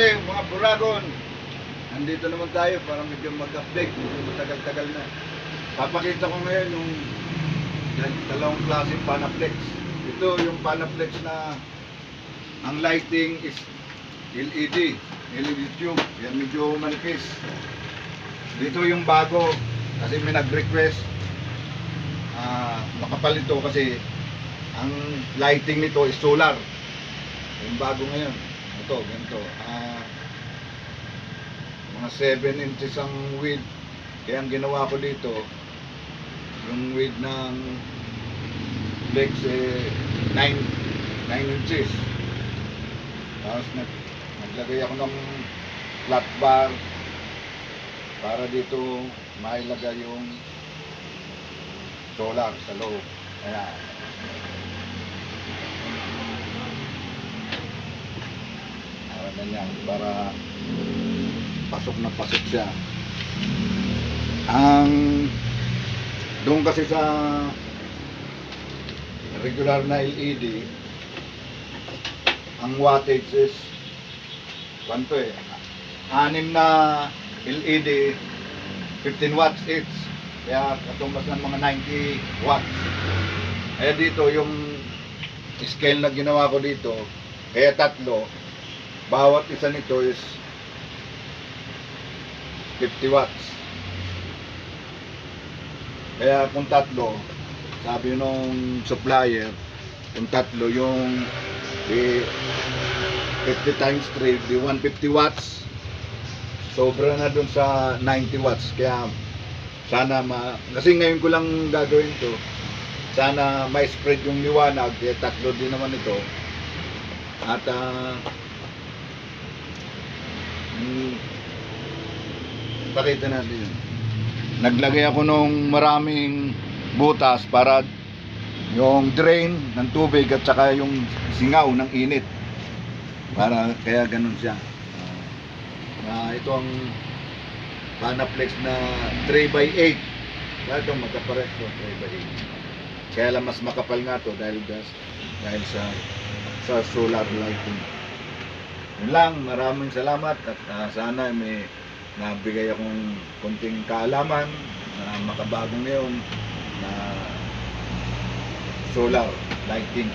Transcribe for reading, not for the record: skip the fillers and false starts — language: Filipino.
muli mga Buragon. Nandito naman tayo para medyo mag-update. Medyo matagal-tagal na. Papakita ko ngayon yung dalawang klaseng Panaflex. Ito yung Panaflex na ang lighting is LED tube. Yan medyo manipis. Dito yung bago kasi may nag-request makapal ito kasi ang lighting nito is solar. Yung bago ngayon. Ito, ganito. Mga 7 inches ang width. Kaya ang ginawa ko dito, yung width ng flex 9 inches. Tapos naglagay ako ng flat bar para dito mailagay yung solar sa loob. Ayan. Ganyan, para pasok na pasok siya. Doon kasi sa regular na LED, ang wattage is kwanto 6 na LED 15 watts each, kaya katumbas ng mga 90 watts. Kaya dito yung scale na ginawa ko dito, kaya tatlo, bawat isa nito is 50 watts. Kaya kung tatlo, sabi nung supplier, kung tatlo yung 50 times 3, di 150 watts. Sobra na dun sa 90 watts. Kaya sana kasi ngayon ko lang gagawin to. Sana may spread yung liwanag, kaya tatlo din naman ito. At pakita natin yun. Naglagay ako nung maraming butas para yung drain ng tubig at saka yung singaw ng init, para kaya ganun siya. Ito ang Panaflex na 3x8. Ito magkapares to 3x8. Kaya lang mas makapal nga to dahil sa solar lighting. Yun lang, maraming salamat at sana may nabigay akong konting kaalaman na makabagong ngayon na solar lighting.